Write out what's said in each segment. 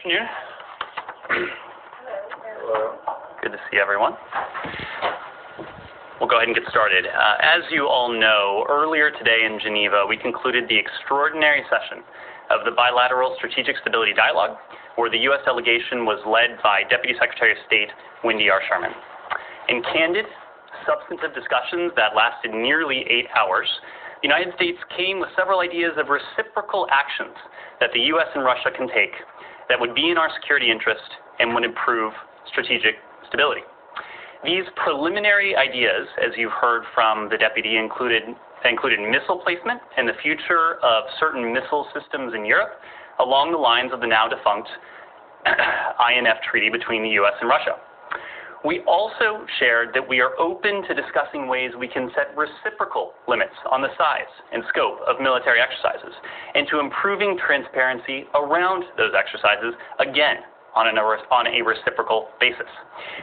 afternoon. Good to see everyone. We'll go ahead and get started. As you all know, earlier today in Geneva, we concluded the extraordinary session of the Bilateral Strategic Stability Dialogue, where the U.S. delegation was led by Deputy Secretary of State Wendy R. Sherman. In candid, substantive discussions that lasted nearly 8 hours, the United States came with several ideas of reciprocal actions that the U.S. and Russia can take that would be in our security interest and would improve strategic stability. These preliminary ideas, as you've heard from the deputy, included missile placement and the future of certain missile systems in Europe along the lines of the now defunct INF treaty between the U.S. and Russia. We also shared that we are open to discussing ways we can set reciprocal limits on the size and scope of military exercises and to improving transparency around those exercises, again, on a reciprocal basis.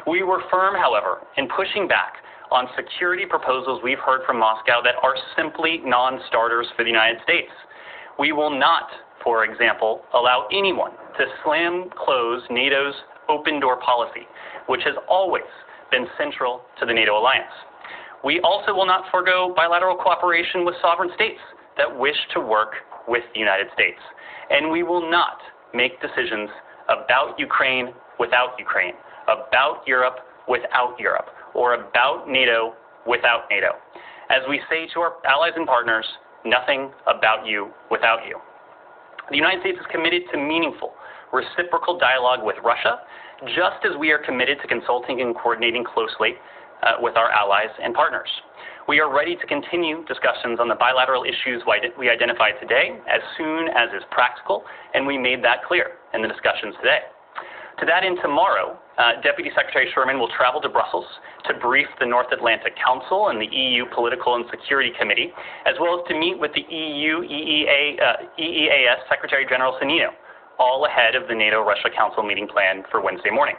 We were firm, however, in pushing back on security proposals we've heard from Moscow that are simply non-starters for the United States. We will not, for example, allow anyone to close NATO's open door policy, which has always been central to the NATO alliance. We also will not forego bilateral cooperation with sovereign states that wish to work with the United States. And we will not make decisions about Ukraine without Ukraine, about Europe without Europe, or about NATO without NATO. As we say to our allies and partners, nothing about you without you. The United States is committed to meaningful, reciprocal dialogue with Russia, just as we are committed to consulting and coordinating closely with our allies and partners. We are ready to continue discussions on the bilateral issues we identified today as soon as is practical, and we made that clear in the discussions today. To that end, tomorrow, Deputy Secretary Sherman will travel to Brussels to brief the North Atlantic Council and the EU Political and Security Committee, as well as to meet with the EU EEAS Secretary General Sonino, all ahead of the NATO-Russia Council meeting planned for Wednesday morning.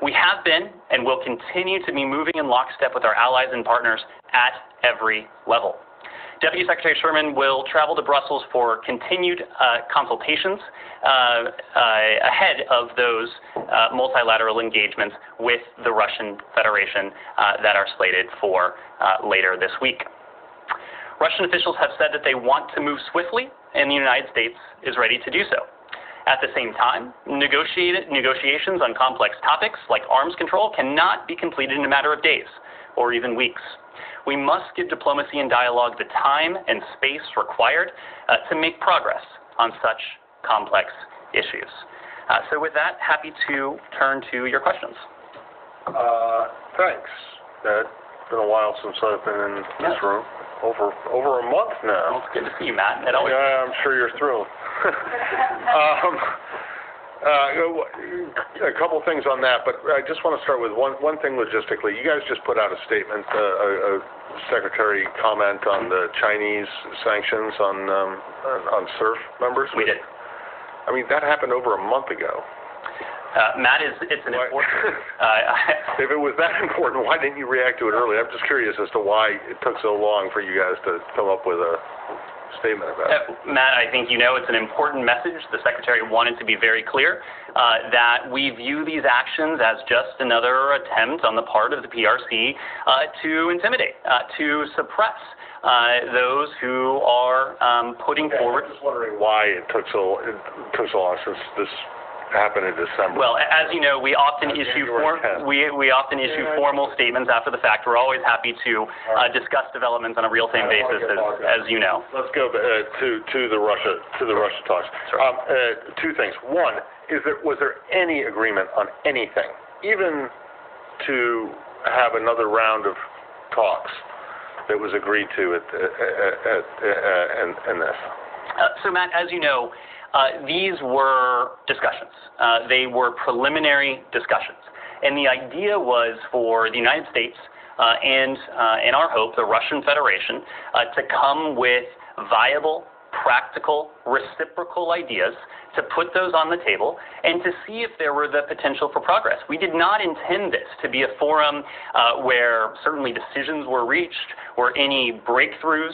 We have been and will continue to be moving in lockstep with our allies and partners at every level. Deputy Secretary Sherman will travel to Brussels for continued consultations ahead of those multilateral engagements with the Russian Federation that are slated for later this week. Russian officials have said that they want to move swiftly, and the United States is ready to do so. At the same time, negotiations on complex topics like arms control cannot be completed in a matter of days or even weeks. We must give diplomacy and dialogue the time and space required to make progress on such complex issues. So with that, happy to turn to your questions. Thanks. It's been a while since I've been in this room. Over a month now. Well, it's good to see you, Matt. Yeah, I'm sure you're thrilled. A couple things on that, but I just want to start with one thing logistically. You guys just put out a statement, a secretary comment on the Chinese sanctions on SURF members. We did. I mean, that happened over a month ago. Matt, it's an important... If it was that important, why didn't you react to it early? I'm just curious as to why it took so long for you guys to come up with a statement about it. Matt, I think you know it's an important message. The Secretary wanted to be very clear that we view these actions as just another attempt on the part of the PRC to intimidate, to suppress those who are putting forward... I'm just wondering why it took so long since this happened in December. Well, as you know, we often issue formal statements after the fact. We're always happy to discuss developments on a real-time basis, as you know. Let's go to the Russia talks. Sure. Two things. One, was there any agreement on anything, even to have another round of talks that was agreed to in this? So, Matt, as you know, these were discussions. They were preliminary discussions. And the idea was for the United States and, in our hope, the Russian Federation to come with viable practical, reciprocal ideas, to put those on the table, and to see if there were the potential for progress. We did not intend this to be a forum where certainly decisions were reached, where any breakthroughs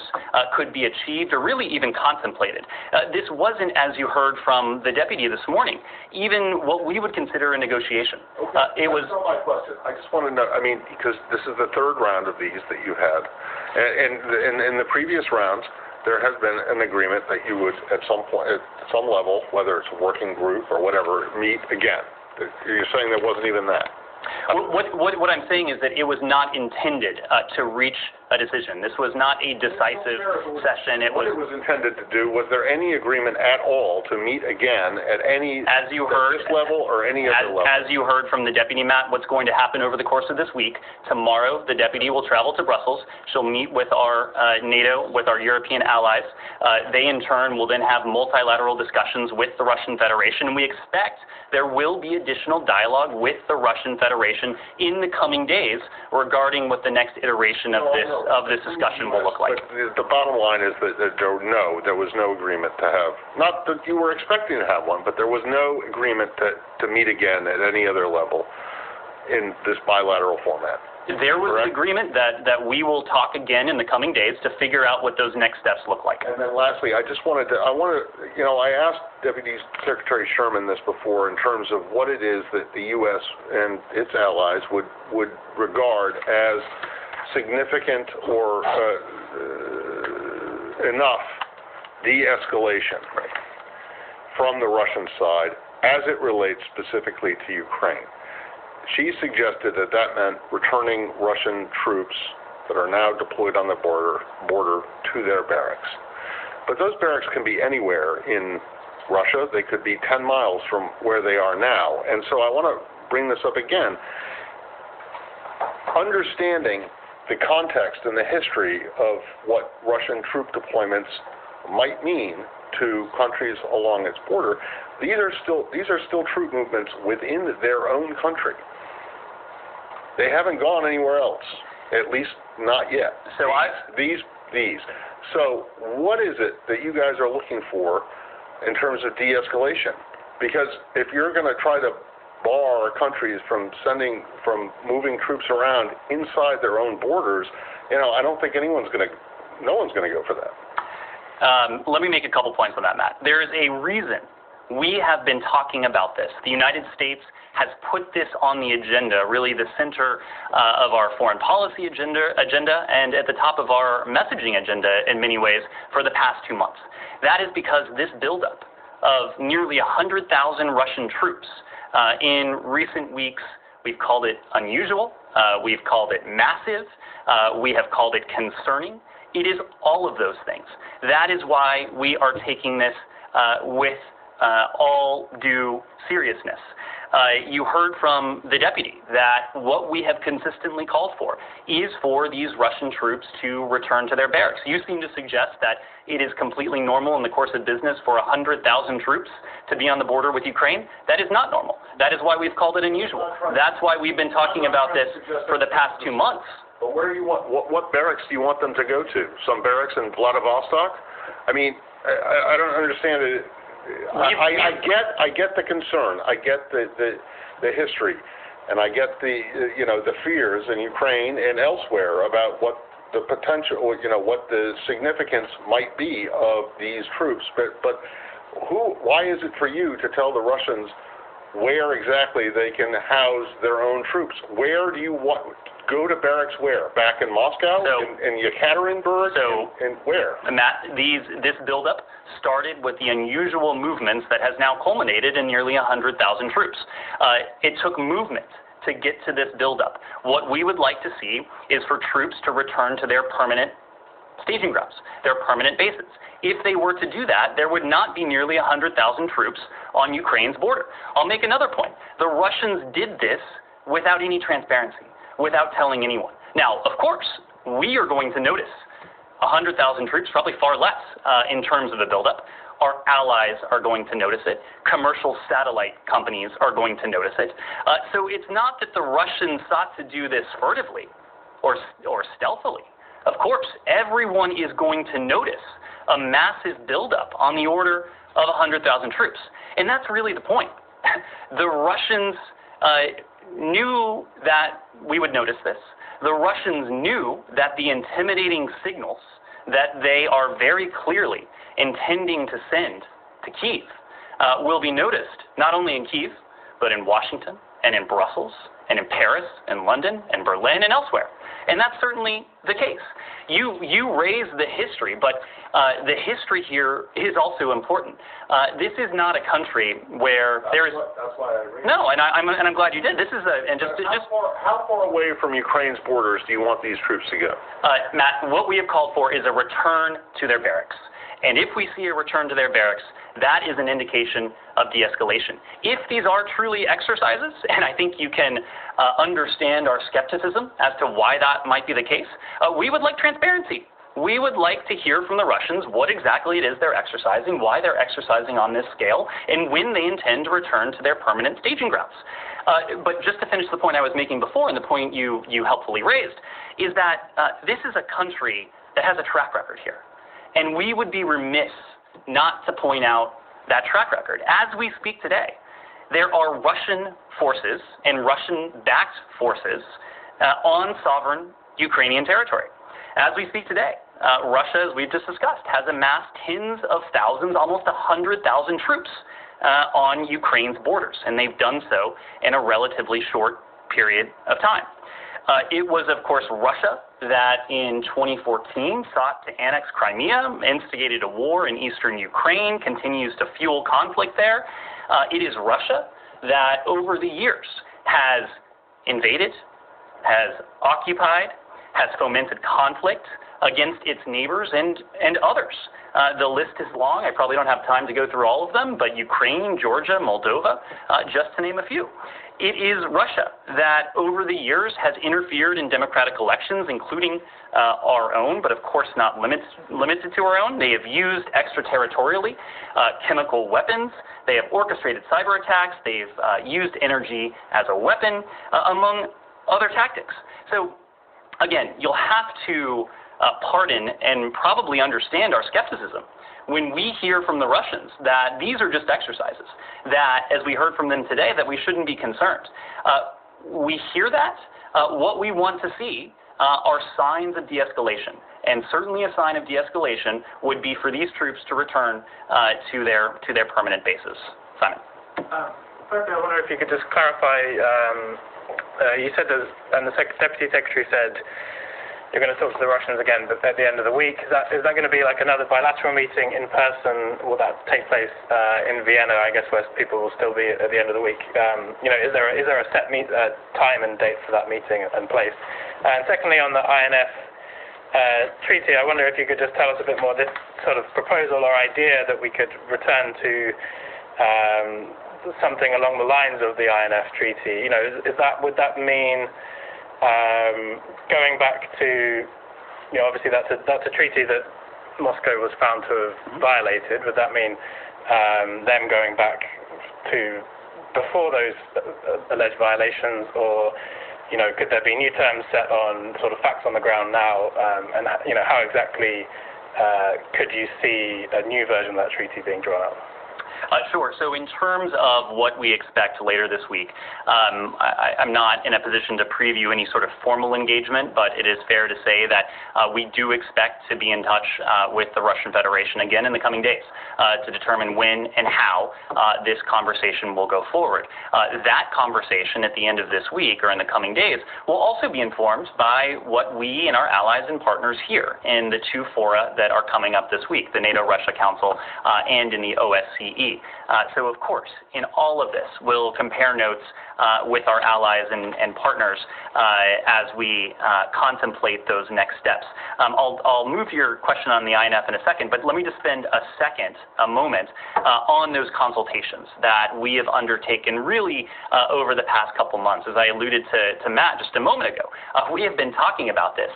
could be achieved or really even contemplated. This wasn't, as you heard from the deputy this morning, even what we would consider a negotiation. Okay. That's not my question. I just want to know, because this is the third round of these that you had, and in the previous rounds, there has been an agreement that you would, at some point, at some level, whether it's a working group or whatever, meet again. You're saying there wasn't even that? What I'm saying is that it was not intended to reach a decision. This was not a decisive session. What it was intended to do, was there any agreement at all to meet again at any, as you heard, this level or any other level? As you heard from the deputy, Matt, what's going to happen over the course of this week, tomorrow the deputy will travel to Brussels. She'll meet with our NATO, with our European allies. They in turn will then have multilateral discussions with the Russian Federation, and we expect there will be additional dialogue with the Russian Federation in the coming days regarding what the next iteration of this discussion will look like. But the bottom line is that there was no agreement to have, not that you were expecting to have one, but there was no agreement to meet again at any other level in this bilateral format. There was an agreement that we will talk again in the coming days to figure out what those next steps look like. And then lastly, I asked Deputy Secretary Sherman this before in terms of what it is that the U.S. and its allies would regard as significant or enough de-escalation from the Russian side as it relates specifically to Ukraine. She suggested that meant returning Russian troops that are now deployed on the border to their barracks. But those barracks can be anywhere in Russia. They could be 10 miles from where they are now. And so I want to bring this up again. Understanding the context and the history of what Russian troop deployments might mean to countries along its border, these are still troop movements within their own country. They haven't gone anywhere else, at least not yet. So these. So what is it that you guys are looking for in terms of de-escalation? Because if you're going to try to bar countries from moving troops around inside their own borders, I don't think no one's going to go for that. Let me make a couple points on that, Matt. There is a reason we have been talking about this. The United States has put this on the agenda, really the center of our foreign policy agenda, and at the top of our messaging agenda in many ways for the past 2 months. That is because this buildup of nearly 100,000 Russian troops in recent weeks, we've called it unusual, we've called it massive, we have called it concerning. It is all of those things. That is why we are taking this with all due seriousness. You heard from the deputy that what we have consistently called for is for these Russian troops to return to their barracks. You seem to suggest that it is completely normal in the course of business for 100,000 troops to be on the border with Ukraine. That is not normal. That is why we've called it unusual. That's why we've been talking about this for the past 2 months. But where do you want, what barracks do you want them to go to? Some barracks in Vladivostok? I don't understand it. I get the concern. I get the history, and I get the fears in Ukraine and elsewhere about what the potential, what the significance might be of these troops. But why is it for you to tell the Russians where exactly they can house their own troops? Where do you want? Go to barracks where? Back in Moscow? In Yekaterinburg? And where? Matt, this buildup started with the unusual movements that has now culminated in nearly 100,000 troops. It took movement to get to this buildup. What we would like to see is for troops to return to their permanent staging grounds, their permanent bases. If they were to do that, there would not be nearly 100,000 troops on Ukraine's border. I'll make another point. The Russians did this without any transparency, without telling anyone. Now, of course, we are going to notice 100,000 troops, probably far less in terms of the buildup. Our allies are going to notice it. Commercial satellite companies are going to notice it. So it's not that the Russians sought to do this furtively or stealthily. Of course, everyone is going to notice a massive buildup on the order of 100,000 troops. And that's really the point. The Russians knew that we would notice this. The Russians knew that the intimidating signals that they are very clearly intending to send to Kyiv will be noticed not only in Kyiv, but in Washington and in Brussels and in Paris and London and Berlin and elsewhere. And that's certainly the case. You raise the history, but the history here is also important. This is not a country where there is. That's why I raised. No, and I'm glad you did. This is How far away from Ukraine's borders do you want these troops to go? Matt, what we have called for is a return to their barracks. And if we see a return to their barracks, that is an indication of de-escalation. If these are truly exercises, and I think you can understand our skepticism as to why that might be the case, we would like transparency. We would like to hear from the Russians what exactly it is they're exercising, why they're exercising on this scale, and when they intend to return to their permanent staging grounds. But just to finish the point I was making before, and the point you helpfully raised, is that this is a country that has a track record here. And we would be remiss not to point out that track record. As we speak today, there are Russian forces and Russian-backed forces on sovereign Ukrainian territory. As we speak today, Russia, as we've just discussed, has amassed tens of thousands, almost 100,000 troops on Ukraine's borders, and they've done so in a relatively short period of time. It was, of course, Russia that in 2014 sought to annex Crimea, instigated a war in eastern Ukraine, continues to fuel conflict there. It is Russia that over the years has invaded, has occupied, has fomented conflict against its neighbors and others. The list is long. I probably don't have time to go through all of them, but Ukraine, Georgia, Moldova, just to name a few. It is Russia that over the years has interfered in democratic elections, including our own, but of course not limited to our own. They have used extraterritorially chemical weapons. They have orchestrated cyber attacks. They've used energy as a weapon, among other tactics. So again, you'll have to pardon and probably understand our skepticism when we hear from the Russians that these are just exercises, that, as we heard from them today, that we shouldn't be concerned. We hear that. What we want to see are signs of de-escalation. And certainly a sign of de-escalation would be for these troops to return to their permanent bases. Simon. Firstly, I wonder if you could just clarify, you said, and the Deputy Secretary said, you're going to talk to the Russians again, but at the end of the week. Is that going to be like another bilateral meeting in person? Will that take place in Vienna, I guess, where people will still be at the end of the week? Is there a set time and date for that meeting in place? And secondly, on the INF treaty, I wonder if you could just tell us a bit more this sort of proposal or idea that we could return to something along the lines of the INF treaty. Would that mean going back to, obviously that's a treaty that Moscow was found to have violated. Would that mean them going back to before those alleged violations, or could there be new terms set on sort of facts on the ground now? And how exactly could you see a new version of that treaty being drawn up? Sure. So in terms of what we expect later this week, I'm not in a position to preview any sort of formal engagement, but it is fair to say that we do expect to be in touch with the Russian Federation again in the coming days to determine when and how this conversation will go forward. That conversation at the end of this week or in the coming days will also be informed by what we and our allies and partners hear in the two fora that are coming up this week, the NATO-Russia Council and in the OSCE. So, of course, in all of this, we'll compare notes with our allies and partners as we contemplate those next steps. I'll move to your question on the INF in a second, but let me just spend a moment, on those consultations that we have undertaken really over the past couple months. As I alluded to Matt just a moment ago, we have been talking about this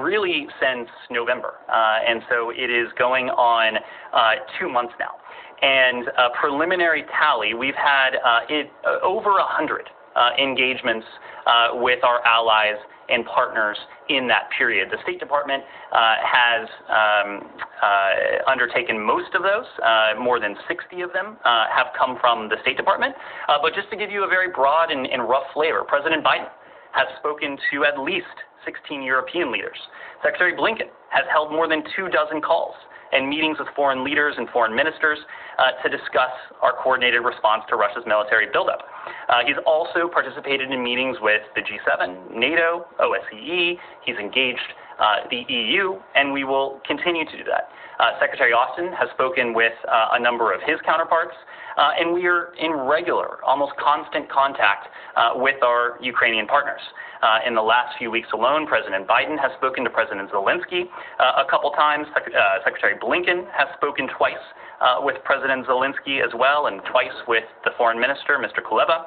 really since November, and so it is going on 2 months now. And a preliminary tally, we've had over 100 engagements with our allies and partners in that period. The State Department has undertaken most of those. More than 60 of them have come from the State Department. But just to give you a very broad and rough flavor, President Biden has spoken to at least 16 European leaders. Secretary Blinken has held more than 24 calls and meetings with foreign leaders and foreign ministers to discuss our coordinated response to Russia's military buildup. He's also participated in meetings with the G7, NATO, OSCE. He's engaged the EU, and we will continue to do that. Secretary Austin has spoken with a number of his counterparts, and we are in regular, almost constant contact with our Ukrainian partners. In the last few weeks alone, President Biden has spoken to President Zelensky a couple times. Secretary Blinken has spoken twice with President Zelensky as well, and twice with the foreign minister, Mr. Kuleba.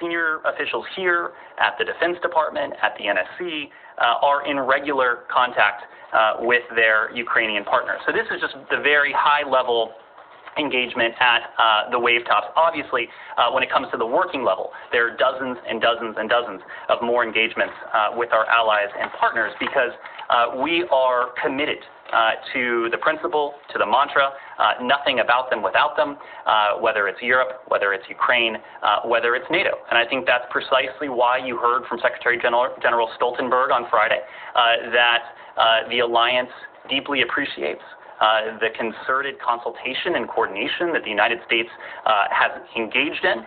Senior officials here at the Defense Department, at the NSC, are in regular contact with their Ukrainian partners. So this is just the very high-level engagement at the wave tops. Obviously, when it comes to the working level, there are dozens and dozens and dozens of more engagements with our allies and partners because we are committed to the principle, to the mantra, nothing about them without them, whether it's Europe, whether it's Ukraine, whether it's NATO. And I think that's precisely why you heard from Secretary General Stoltenberg on Friday that the alliance deeply appreciates the concerted consultation and coordination that the United States has engaged in.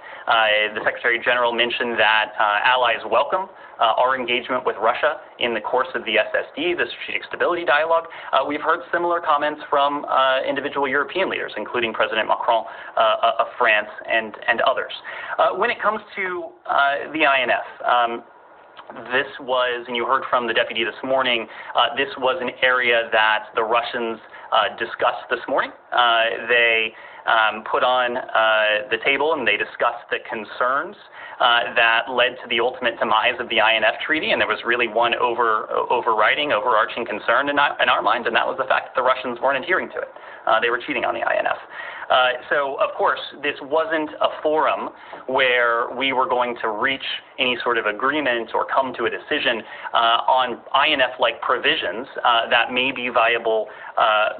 The Secretary General mentioned that allies welcome our engagement with Russia in the course of the SSD, the Strategic Stability Dialogue. We've heard similar comments from individual European leaders, including President Macron of France and others. When it comes to the INF, this was, and you heard from the deputy this morning, this was an area that the Russians discussed this morning. They put on the table and they discussed the concerns that led to the ultimate demise of the INF Treaty, and there was really one overarching concern in our minds, and that was the fact that the Russians weren't adhering to it. They were cheating on the INF. So, of course, this wasn't a forum where we were going to reach any sort of agreement or come to a decision on INF-like provisions that may be viable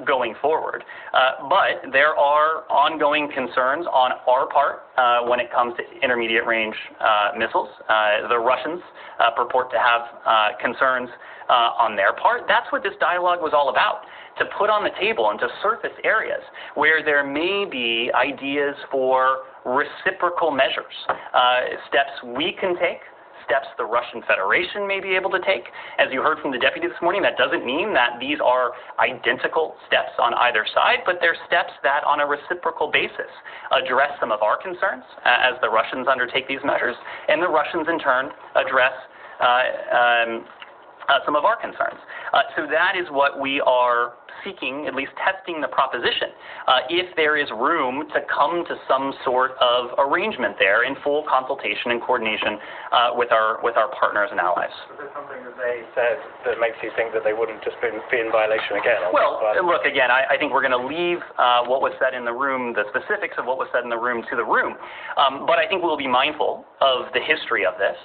going forward. But there are ongoing concerns on our part when it comes to intermediate range missiles. The Russians purport to have concerns on their part. That's what this dialogue was all about, to put on the table and to surface areas where there may be ideas for reciprocal measures, steps we can take, steps the Russian Federation may be able to take. As you heard from the deputy this morning, that doesn't mean that these are identical steps on either side, but they're steps that on a reciprocal basis address some of our concerns as the Russians undertake these measures, and the Russians in turn address some of our concerns. So that is what we are seeking, at least testing the proposition, if there is room to come to some sort of arrangement there in full consultation and coordination with our partners and allies. Is there something that they said that makes you think that they wouldn't just be in violation again? Well, look, again, I think we're going to leave what was said in the room, the specifics of what was said in the room to the room. But I think we'll be mindful of the history of this.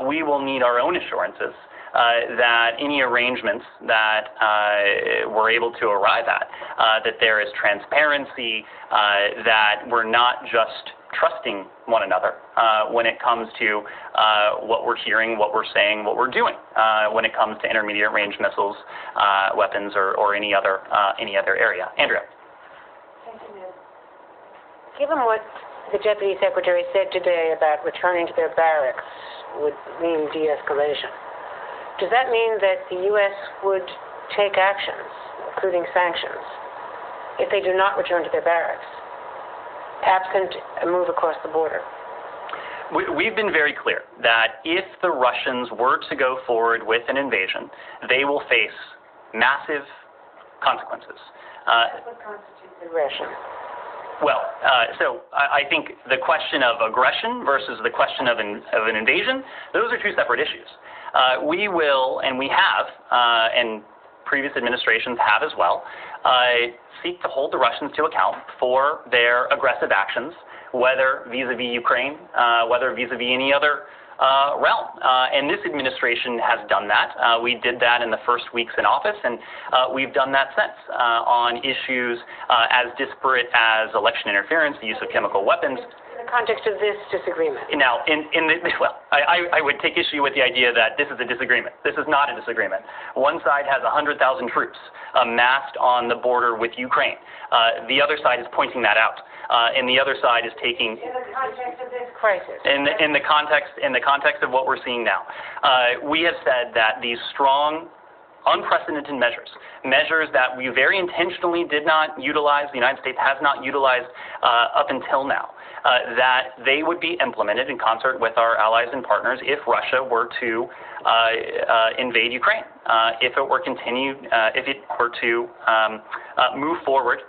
We will need our own assurances that any arrangements that we're able to arrive at, that there is transparency, that we're not just trusting one another when it comes to what we're hearing, what we're saying, what we're doing, when it comes to intermediate range missiles, weapons, or any other area. Andrea. Thank you, Ned. Given what the Deputy Secretary said today about returning to their barracks would mean de-escalation, does that mean that the U.S. would take actions, including sanctions, if they do not return to their barracks, absent a move across the border? We've been very clear that if the Russians were to go forward with an invasion, they will face massive consequences. What constitutes aggression? Well, so I think the question of aggression versus the question of an invasion, those are two separate issues. We will, and we have, and previous administrations have as well, seek to hold the Russians to account for their aggressive actions whether vis-a-vis Ukraine, whether vis-a-vis any other realm. And this administration has done that. We did that in the first weeks in office, and we've done that since on issues as disparate as election interference, the use of chemical weapons. In the context of this disagreement. Now, I would take issue with the idea that this is a disagreement. This is not a disagreement. One side has 100,000 troops amassed on the border with Ukraine. The other side is pointing that out. And the other side is taking... In the context of this crisis. In the context of what we're seeing now. We have said that these strong, unprecedented measures that we very intentionally did not utilize, the United States has not utilized up until now, that they would be implemented in concert with our allies and partners if Russia were to invade Ukraine, if it were to move forward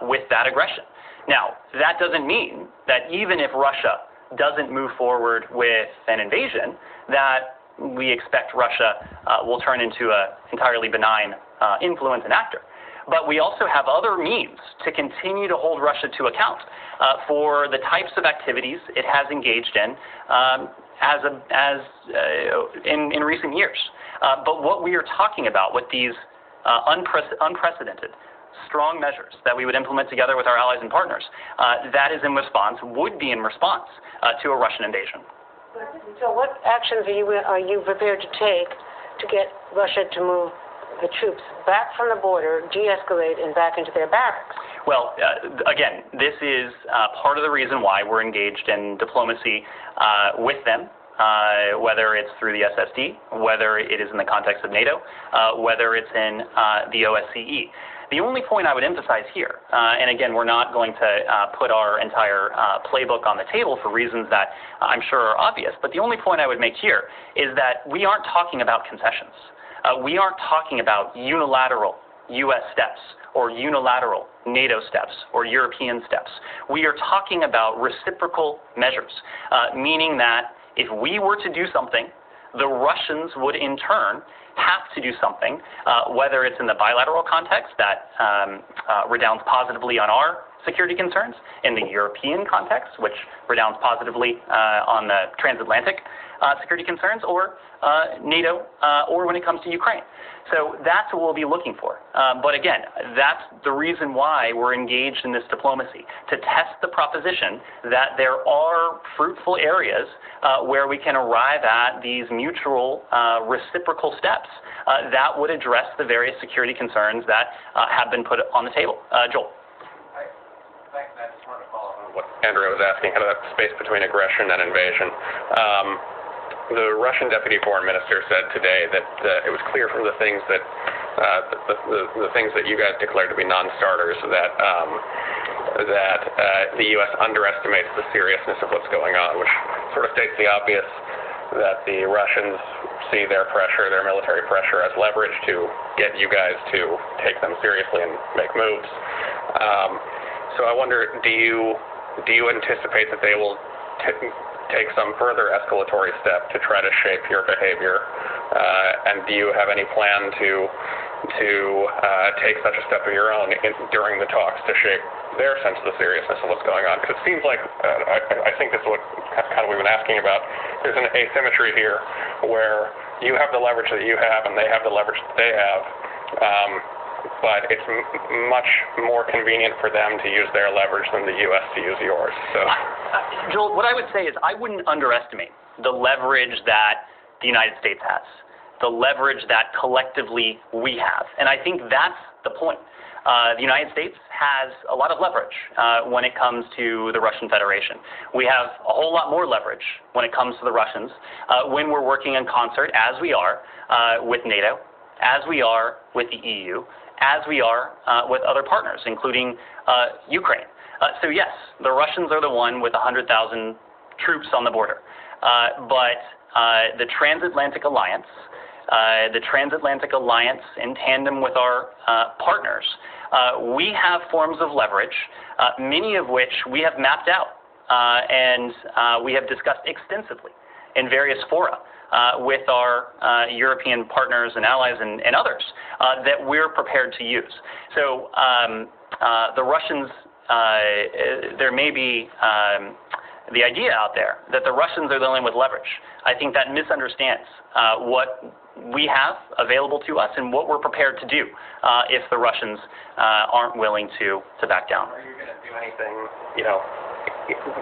with that aggression. Now, that doesn't mean that even if Russia doesn't move forward with an invasion, that we expect Russia will turn into an entirely benign influence and actor. But we also have other means to continue to hold Russia to account for the types of activities it has engaged in in recent years. But what we are talking about with these unprecedented strong measures that we would implement together with our allies and partners, would be in response to a Russian invasion. So what actions are you prepared to take to get Russia to move the troops back from the border, de-escalate, and back into their barracks? Well, again, this is part of the reason why we're engaged in diplomacy with them, whether it's through the SSD, whether it is in the context of NATO, whether it's in the OSCE. The only point I would emphasize here, and again, we're not going to put our entire playbook on the table for reasons that I'm sure are obvious, but the only point I would make here is that we aren't talking about concessions. We aren't talking about unilateral U.S. steps or unilateral NATO steps or European steps. We are talking about reciprocal measures, meaning that if we were to do something, the Russians would in turn have to do something, whether it's in the bilateral context that redounds positively on our security concerns, in the European context, which redounds positively on the transatlantic security concerns, or NATO, or when it comes to Ukraine. So that's what we'll be looking for. But again, that's the reason why we're engaged in this diplomacy, to test the proposition that there are fruitful areas where we can arrive at these mutual reciprocal steps that would address the various security concerns that have been put on the table. Joel. I just wanted to follow up on what Andrew was asking, kind of that space between aggression and invasion. The Russian deputy foreign minister said today that it was clear from the things that the things that you guys declared to be non-starters that the U.S. underestimates the seriousness of what's going on, which sort of states the obvious, that the Russians see their pressure, their military pressure, as leverage to get you guys to take them seriously and make moves. So I wonder, do you anticipate that they will take some further escalatory step to try to shape your behavior? And do you have any plan to take such a step of your own during the talks to shape their sense of the seriousness of what's going on? Because it seems like, I think this is what kind of we've been asking about, there's an asymmetry here where you have the leverage that you have and they have the leverage that they have. But it's much more convenient for them to use their leverage than the U.S. to use yours. So, Joel, what I would say is I wouldn't underestimate the leverage that the United States has, the leverage that collectively we have. And I think that's the point. The United States has a lot of leverage when it comes to the Russian Federation. We have a whole lot more leverage when it comes to the Russians when we're working in concert, as we are with NATO, as we are with the EU, as we are with other partners, including Ukraine. So yes, the Russians are the one with 100,000 troops on the border. But the transatlantic alliance in tandem with our partners, we have forms of leverage, many of which we have mapped out and we have discussed extensively in various fora. With our European partners and allies and others that we're prepared to use. So the Russians there may be the idea out there that the Russians are the only with leverage. I think that misunderstands what we have available to us and what we're prepared to do if the Russians aren't willing to back down. Are you going to do anything,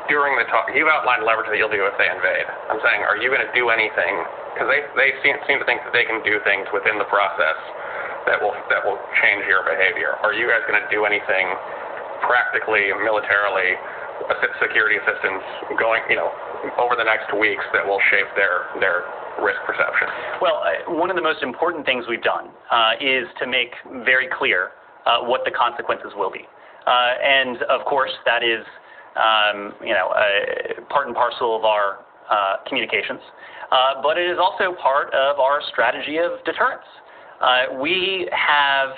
during the talk? You've outlined leverage that you'll do if they invade. I'm saying, are you going to do anything? Because they seem to think that they can do things within the process that will change your behavior. Are you guys going to do anything practically, militarily, security assistance going, over the next weeks that will shape their risk perception? Well, one of the most important things we've done is to make very clear what the consequences will be. And of course, that is, part and parcel of our communications. But it is also part of our strategy of deterrence. We have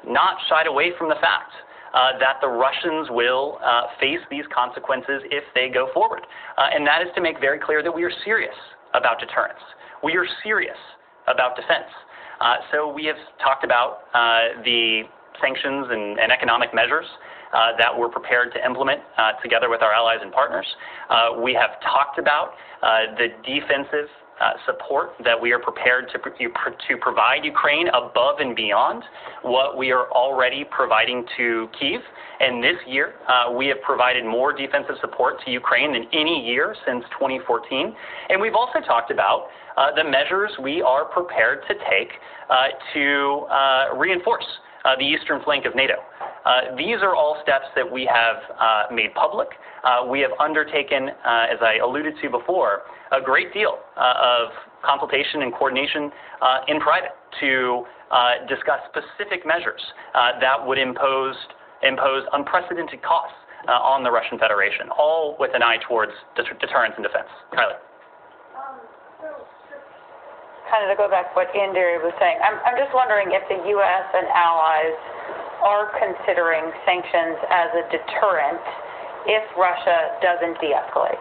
not shied away from the fact that the Russians will face these consequences if they go forward. And that is to make very clear that we are serious about deterrence. We are serious about defense. So we have talked about the sanctions and economic measures that we're prepared to implement together with our allies and partners. We have talked about the defensive support that we are prepared to provide Ukraine above and beyond what we are already providing to Kyiv. And this year, we have provided more defensive support to Ukraine than any year since 2014. And we've also talked about the measures we are prepared to take to reinforce the eastern flank of NATO. These are all steps that we have made public. We have undertaken, as I alluded to before, a great deal of consultation and coordination in private to discuss specific measures that would impose unprecedented costs on the Russian Federation, all with an eye towards deterrence and defense. Kylie. Kind of to go back to what Andrea was saying, I'm just wondering if the U.S. and allies are considering sanctions as a deterrent if Russia doesn't de-escalate.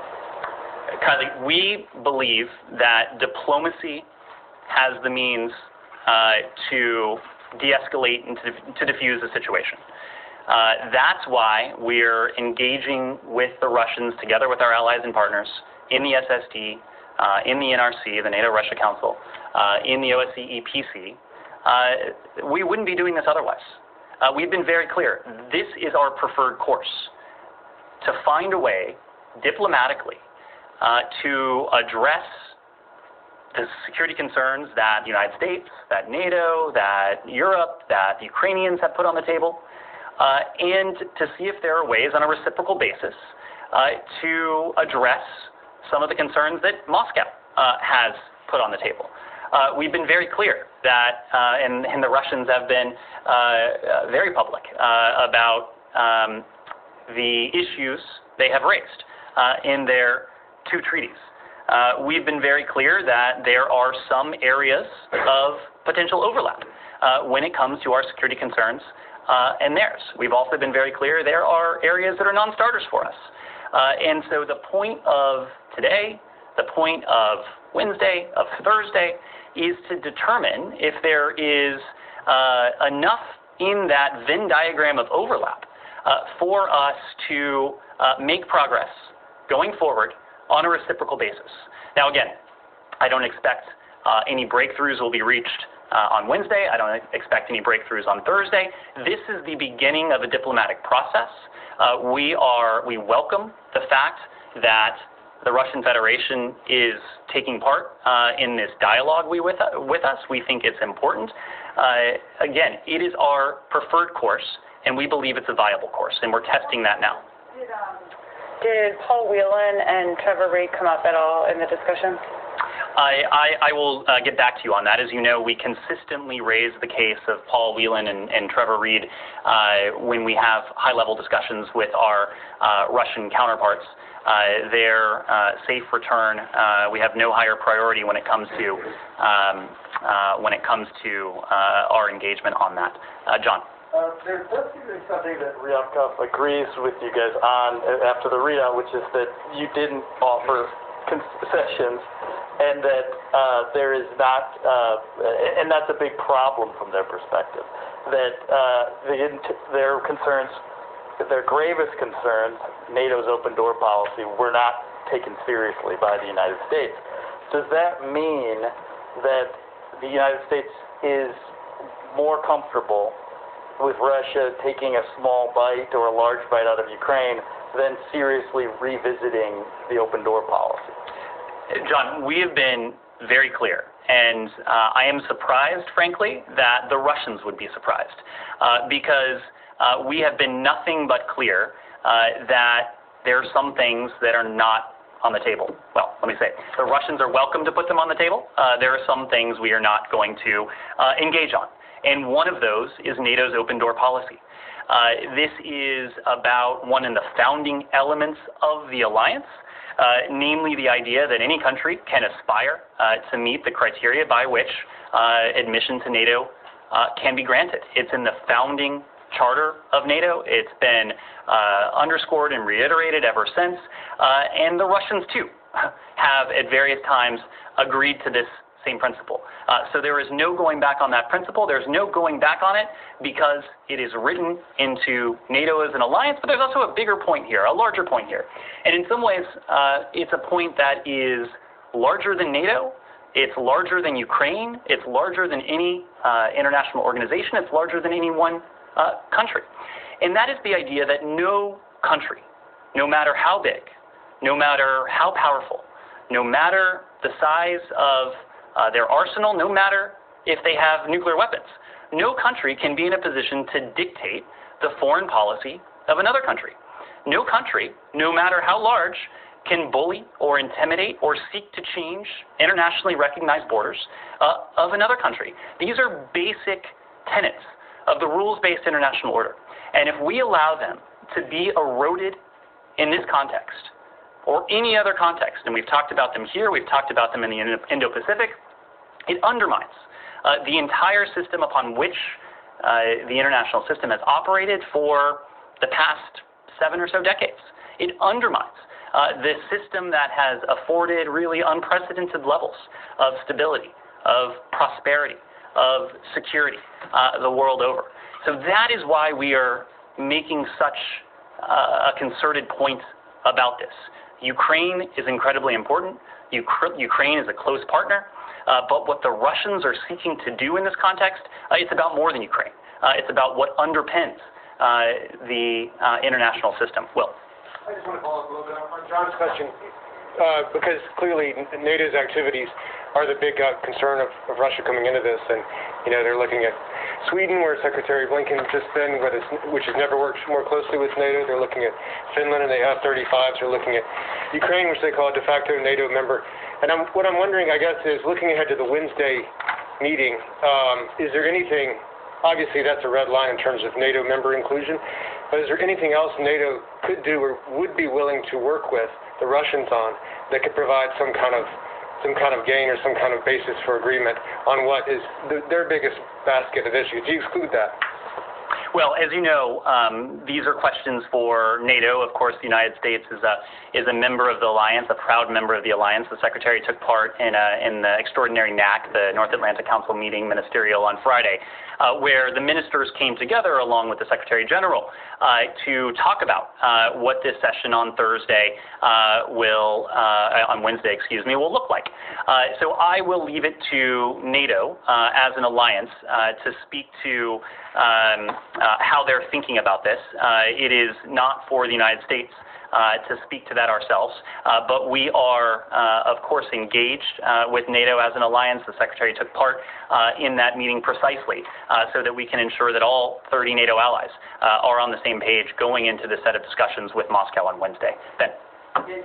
Kylie, we believe that diplomacy has the means to de-escalate and to diffuse the situation. That's why we're engaging with the Russians together with our allies and partners in the SSD, in the NRC, the NATO-Russia Council, in the OSCE PC. We wouldn't be doing this otherwise. We've been very clear. This is our preferred course, to find a way diplomatically to address the security concerns that the United States, that NATO, that Europe, that the Ukrainians have put on the table, and to see if there are ways on a reciprocal basis to address some of the concerns that Moscow has put on the table. We've been very clear that, and the Russians have been very public about the issues they have raised in their two treaties. We've been very clear that there are some areas of potential overlap when it comes to our security concerns and theirs. We've also been very clear there are areas that are non-starters for us. And so the point of today, the point of Wednesday, of Thursday, is to determine if there is enough in that Venn diagram of overlap for us to make progress going forward on a reciprocal basis. Now, again, I don't expect any breakthroughs will be reached on Wednesday. I don't expect any breakthroughs on Thursday. This is the beginning of a diplomatic process. We welcome the fact that the Russian Federation is taking part in this dialogue with us. We think it's important. Again, it is our preferred course, and we believe it's a viable course, and we're testing that now. Did Paul Whelan and Trevor Reed come up at all in the discussion? I will get back to you on that. As you know, we consistently raise the case of Paul Whelan and Trevor Reed when we have high-level discussions with our Russian counterparts. Their safe return, we have no higher priority when it comes to our engagement on that. John. There does seem to be something that Ryabkov agrees with you guys on after the readout, which is that you didn't offer concessions, and that there is not, and that's a big problem from their perspective, that their concerns their gravest concerns, NATO's open door policy, were not taken seriously by the United States. Does that mean that the United States is more comfortable with Russia taking a small bite or a large bite out of Ukraine than seriously revisiting the open door policy? John, we have been very clear, and I am surprised, frankly, that the Russians would be surprised, because we have been nothing but clear that there are some things that are not on the table. Well, let me say, the Russians are welcome to put them on the table. There are some things we are not going to engage on, and one of those is NATO's open door policy. This is about one of the founding elements of the alliance, namely the idea that any country can aspire to meet the criteria by which admission to NATO can be granted. It's in the founding charter of NATO. It's been underscored and reiterated ever since, and the Russians too have at various times agreed to this same principle. So there is no going back on that principle. There's no going back on it because it is written into NATO as an alliance, but there's also a bigger point here, a larger point here. And in some ways, it's a point that is larger than NATO. It's larger than Ukraine. It's larger than any international organization. It's larger than any one country. And that is the idea that no country, no matter how big, no matter how powerful, no matter the size of their arsenal, no matter if they have nuclear weapons, no country can be in a position to dictate the foreign policy of another country. No country, no matter how large, can bully or intimidate or seek to change internationally recognized borders of another country. These are basic tenets of the rules-based international order. And if we allow them to be eroded in this context, or any other context, and we've talked about them here, we've talked about them in the Indo-Pacific, it undermines the entire system upon which the international system has operated for the past 7 or so decades. It undermines the system that has afforded really unprecedented levels of stability, of prosperity, of security the world over. So that is why we are making such a concerted point about this. Ukraine is incredibly important. Ukraine is a close partner. But what the Russians are seeking to do in this context, it's about more than Ukraine. It's about what underpins the international system. Will? I just want to follow up a little bit on John's question, because clearly NATO's activities are the big concern of Russia coming into this, and they're looking at Sweden, where Secretary Blinken just been, which has never worked more closely with NATO. They're looking at Finland and the F-35s. They're looking at Ukraine, which they call a de facto NATO member. And what I'm wondering, I guess, is looking ahead to the Wednesday meeting, is there anything, obviously that's a red line in terms of NATO member inclusion, but is there anything else NATO could do or would be willing to work with the Russians on that could provide some kind of gain or some kind of basis for agreement on what is their biggest basket of issues? Do you exclude that? Well, as you know, these are questions for NATO. Of course, the United States is a member of the alliance, a proud member of the alliance. The Secretary took part in the extraordinary NAC, the North Atlantic Council meeting, ministerial, on Friday, where the ministers came together along with the Secretary General to talk about what this session on Wednesday, will look like. So I will leave it to NATO as an alliance to speak to how they're thinking about this. It is not for the United States to speak to that ourselves, but we are, of course, engaged with NATO as an alliance. The Secretary took part in that meeting precisely so that we can ensure that all 30 NATO allies are on the same page going into the set of discussions with Moscow on Wednesday. Ben? You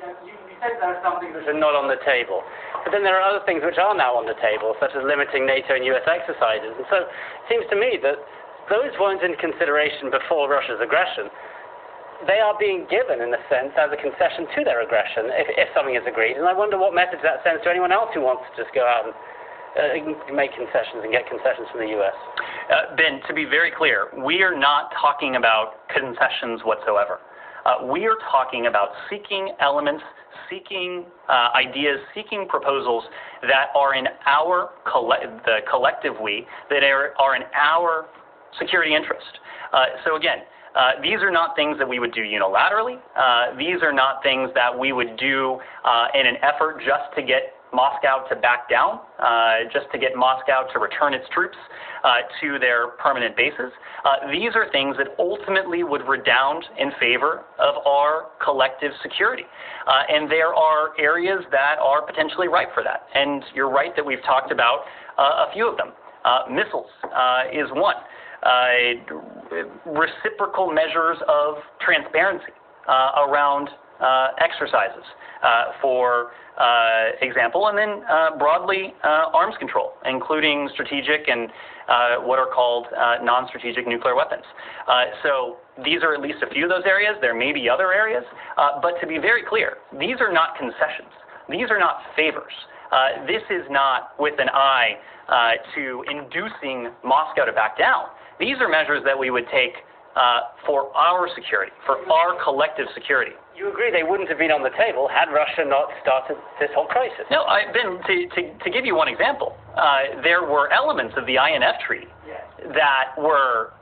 said there are some things which are not on the table, but then there are other things which are now on the table, such as limiting NATO and US exercises. And so it seems to me that those weren't in consideration before Russia's aggression. They are being given, in a sense, as a concession to their aggression, if something is agreed. And I wonder what message that sends to anyone else who wants to just go out and make concessions and get concessions from the U.S. Ben, to be very clear, we are not talking about concessions whatsoever. We are talking about seeking elements, seeking ideas, seeking proposals that are in our the collective we, that are in our security interest. So again, These are not things that we would do unilaterally. These are not things that we would do in an effort just to get Moscow to back down, just to get Moscow to return its troops to their permanent bases. These are things that ultimately would redound in favor of our collective security. And there are areas that are potentially ripe for that. And you're right that we've talked about a few of them. Missiles is one. Reciprocal measures of transparency around exercises, for example, and then broadly arms control, including strategic and what are called non-strategic nuclear weapons. So these are at least a few of those areas. There may be other areas, but to be very clear, these are not concessions. These are not favors. This is not with an eye to inducing Moscow to back down. These are measures that we would take for our security, for our collective security. You agree they wouldn't have been on the table had Russia not started this whole crisis? No, Ben, to give you one example, there were elements of the INF Treaty that were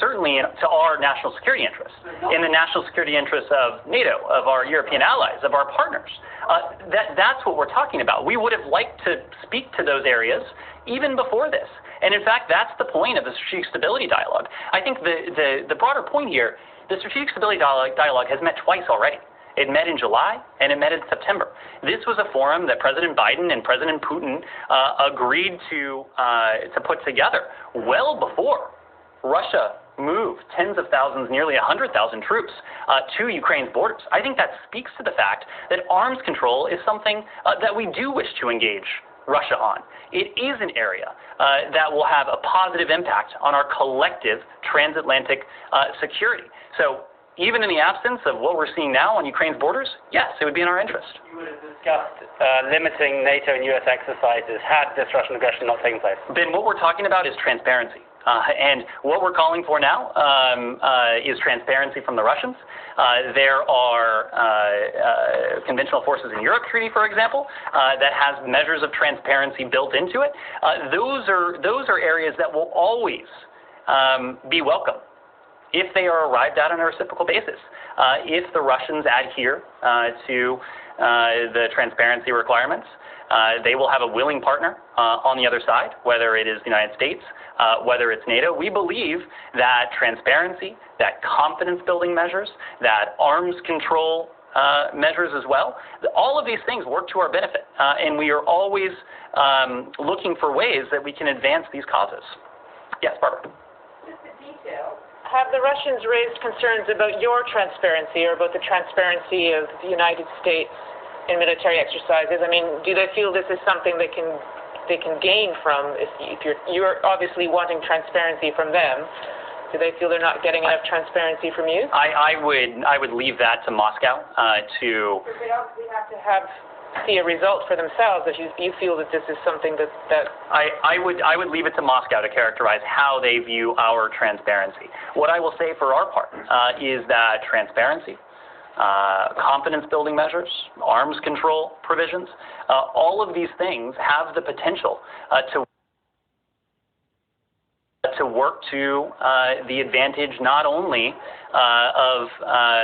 certainly to our national security interests, in the national security interests of NATO, of our European allies, of our partners. That's what we're talking about. We would have liked to speak to those areas even before this. And in fact, that's the point of the Strategic Stability Dialogue. I think the broader point here, the Strategic Stability Dialogue has met twice already. It met in July and it met in September. This was a forum that President Biden and President Putin agreed to put together well before Russia moved tens of thousands, nearly 100,000 troops to Ukraine's borders. I think that speaks to the fact that arms control is something that we do wish to engage Russia on. It is an area that will have a positive impact on our collective transatlantic security. So even in the absence of what we're seeing now on Ukraine's borders, yes, it would be in our interest. You would have discussed limiting NATO and U.S. exercises had this Russian aggression not taken place. Ben, what we're talking about is transparency. And what we're calling for now is transparency from the Russians. There are conventional forces in Europe treaty, for example, that has measures of transparency built into it. Those are areas that will always be welcome if they are arrived at on a reciprocal basis. If the Russians adhere to the transparency requirements, they will have a willing partner on the other side, whether it is the United States, whether it's NATO. We believe that transparency, that confidence-building measures, that arms control measures as well, all of these things work to our benefit, and we are always looking for ways that we can advance these causes. Yes, Barbara. Just a detail. Have the Russians raised concerns about your transparency or about the transparency of the United States in military exercises? I mean, do they feel this is something they can gain from if you're obviously wanting transparency from them? Do they feel they're not getting enough transparency from you? I would leave that to Moscow to. Because they obviously have to see a result for themselves. If you feel that this is something that I would leave it to Moscow to characterize how they view our transparency. What I will say for our part is that transparency, confidence-building measures, arms control provisions, all of these things have the potential to work to the advantage not only of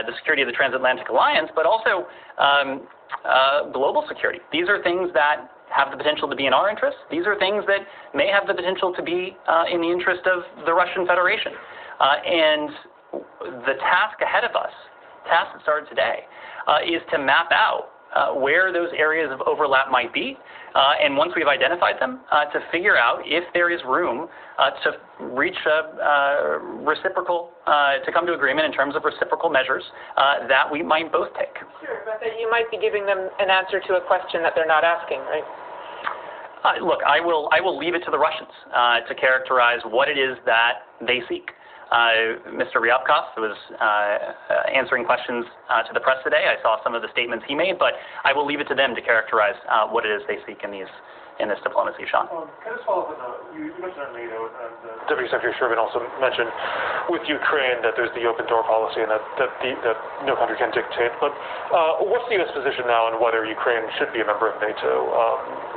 the security of the transatlantic alliance, but also global security. These are things that have the potential to be in our interest. These are things that may have the potential to be in the interest of the Russian Federation. And the task ahead of us, task that started today, is to map out where those areas of overlap might be, and once we've identified them, to figure out if there is room to reach a reciprocal, to come to agreement in terms of reciprocal measures that we might both take. Sure, but that you might be giving them an answer to a question that they're not asking, right? Look, I will leave it to the Russians to characterize what it is that they seek. Mr. Ryabkov was answering questions to the press today. I saw some of the statements he made, but I will leave it to them to characterize what it is they seek in this diplomacy, Sean. Can I just follow up on you mentioned NATO, and Deputy Secretary Sherman also mentioned with Ukraine that there's the open door policy and that no country can dictate. But what's the U.S. position now on whether Ukraine should be a member of NATO?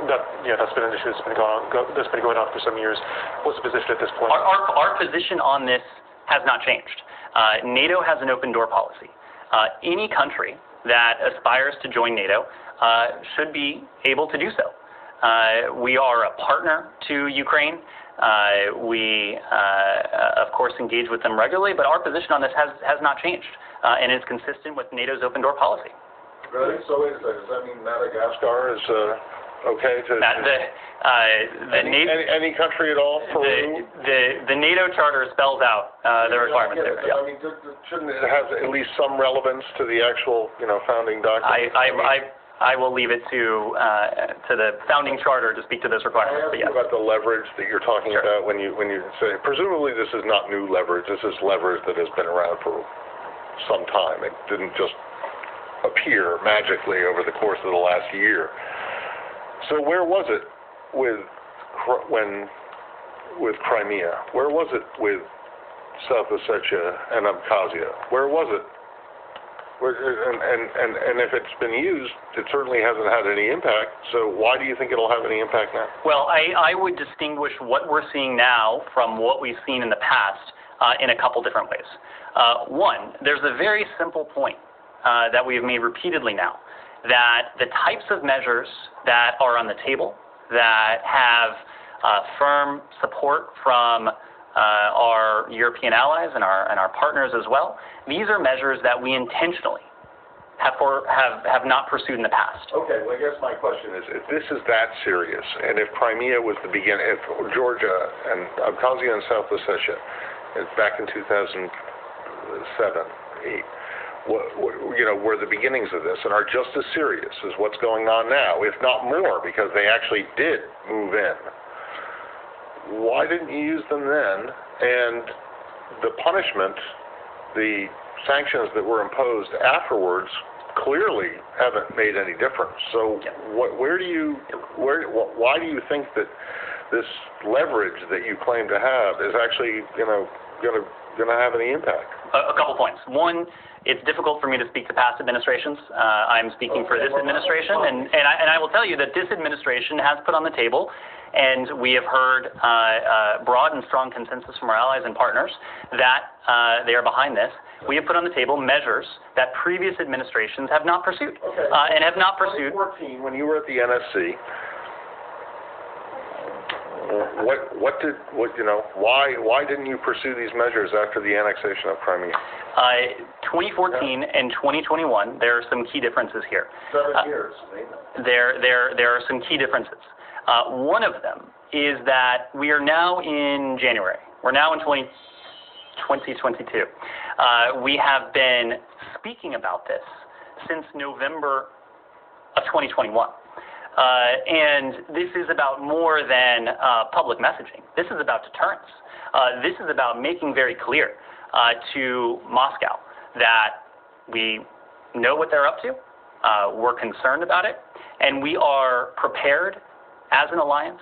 That's been an issue that's been going on for some years. What's the position at this point? Our position on this has not changed. NATO has an open door policy. Any country that aspires to join NATO should be able to do so. We are a partner to Ukraine. We, of course, engage with them regularly, but our position on this has not changed, and is consistent with NATO's open door policy. Really? So wait a second, does that mean Madagascar is okay to... Any country at all? Peru? The NATO charter spells out the requirements there. Yeah. I mean, shouldn't it have at least some relevance to the actual, founding document? I will leave it to the founding charter to speak to those requirements. But yes. About the leverage that you're talking about when you say, presumably this is not new leverage. This is leverage that has been around for some time. It didn't just appear magically over the course of the last year. So where was it with Crimea? Where was it with South Ossetia and Abkhazia? Where was it? And if it's been used, it certainly hasn't had any impact. So why do you think it'll have any impact now? Well, I would distinguish what we're seeing now from what we've seen in the past in a couple different ways. One, there's a very simple point that we've made repeatedly now, that the types of measures that are on the table that have firm support from our European allies and our partners as well, these are measures that we intentionally have not pursued in the past. Okay, well, I guess my question is, if this is that serious, and if Crimea was the beginning, if Georgia and Abkhazia and South Ossetia, back in 2007, 2008, were the beginnings of this and are just as serious as what's going on now, if not more, because they actually did move in. Why didn't you use them then? And the punishment, the sanctions that were imposed afterwards clearly haven't made any difference. So why do you think that this leverage that you claim to have is actually going to have any impact? A couple points. One, it's difficult for me to speak to past administrations. I'm speaking for this administration, and I will tell you that this administration has put on the table, and we have heard broad and strong consensus from our allies and partners that they are behind this. We have put on the table measures that previous administrations have not pursued, and have not pursued. 2014, when you were at the NSC, why didn't you pursue these measures after the annexation of Crimea? 2014 and 2021, there are some key differences here. 7 years. There are some key differences. One of them is that we are now in January. We're now in 2022. We have been speaking about this since November of 2021. And this is about more than public messaging. This is about deterrence. This is about making very clear to Moscow that we know what they're up to, we're concerned about it, and we are prepared as an alliance,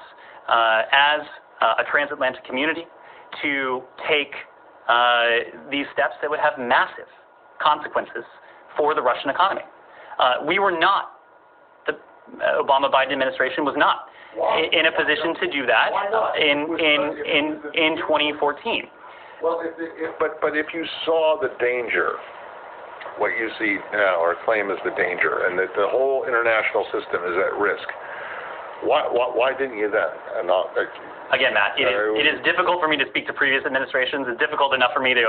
as a transatlantic community, to take these steps that would have massive consequences for the Russian economy. We were not, the Obama-Biden administration was not in a position to do that in 2014. Well, but if you saw the danger, what you see now or claim is the danger, and that the whole international system is at risk, why didn't you then? And not, again, Matt, it is difficult for me to speak to previous administrations. It's difficult enough for me to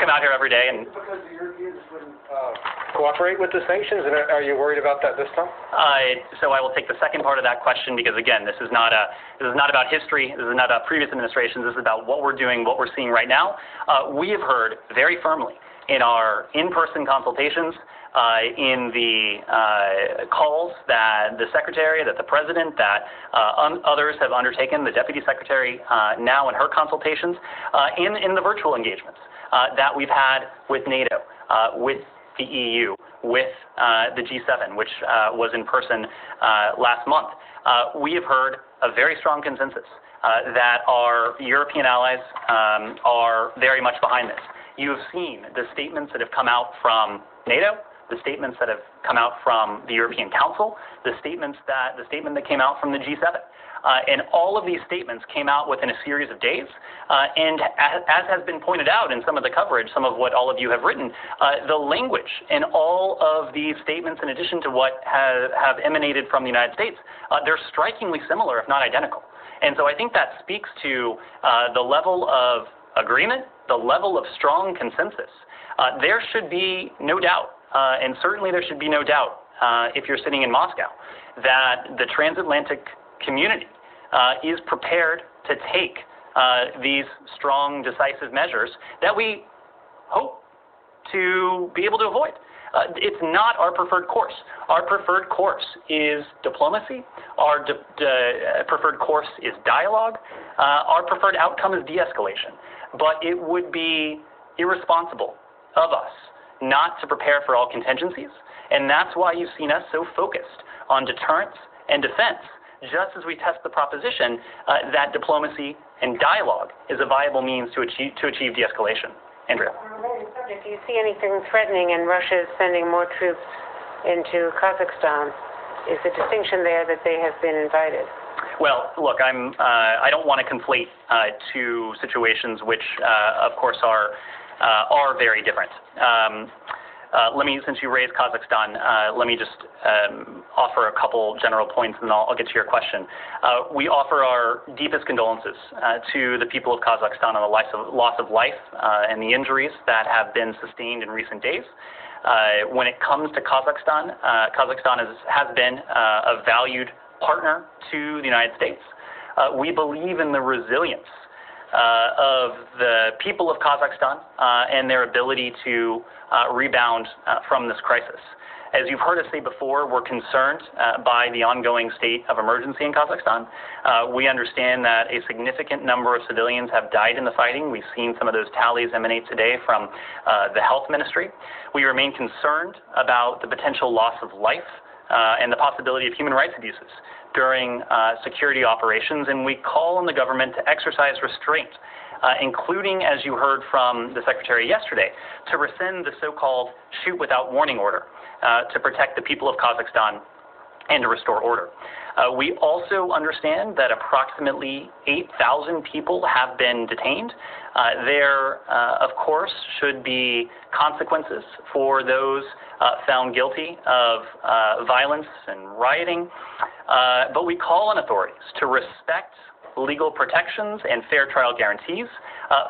come out here every day and. Because the Europeans wouldn't cooperate with the sanctions, and are you worried about that this time? So I will take the second part of that question, because again, this is not about history. This is not about previous administrations. This is about what we're doing, what we're seeing right now. We have heard very firmly in our in-person consultations, in the calls that the Secretary, that the President, that others have undertaken, the Deputy Secretary now in her consultations, in the virtual engagements that we've had with NATO, with the EU, with the G7, which was in person last month. We have heard a very strong consensus that our European allies are very much behind this. You have seen the statements that have come out from NATO, the statements that have come out from the European Council, the statement that came out from the G7. And all of these statements came out within a series of days. And as has been pointed out in some of the coverage, some of what all of you have written, the language in all of these statements, in addition to what have emanated from the United States, they're strikingly similar, if not identical. And so I think that speaks to the level of agreement, the level of strong consensus. There should be no doubt, and certainly there should be no doubt if you're sitting in Moscow, that the transatlantic community is prepared to take these strong, decisive measures that we hope to be able to avoid. It's not our preferred course. Our preferred course is diplomacy. Our preferred course is dialogue. Our preferred outcome is de-escalation. But it would be irresponsible of us not to prepare for all contingencies, and that's why you've seen us so focused on deterrence and defense, just as we test the proposition that diplomacy and dialogue is a viable means to achieve de-escalation. Andrea. Do you see anything threatening in Russia sending more troops into Kazakhstan? Is the distinction there that they have been invited? Well, look, I don't want to conflate two situations which, of course, are very different. Since you raised Kazakhstan, let me just offer a couple general points, and I'll get to your question. We offer our deepest condolences to the people of Kazakhstan on the loss of life and the injuries that have been sustained in recent days. When it comes to Kazakhstan, Kazakhstan has been a valued partner to the United States. We believe in the resilience of the people of Kazakhstan and their ability to rebound from this crisis. As you've heard us say before, we're concerned by the ongoing state of emergency in Kazakhstan. We understand that a significant number of civilians have died in the fighting. We've seen some of those tallies emanate today from the health ministry. We remain concerned about the potential loss of life and the possibility of human rights abuses during security operations, and we call on the government to exercise restraint, including, as you heard from the Secretary yesterday, to rescind the so-called shoot without warning order to protect the people of Kazakhstan and to restore order. We also understand that approximately 8,000 people have been detained. There, of course, should be consequences for those found guilty of violence and rioting. But we call on authorities to respect legal protections and fair trial guarantees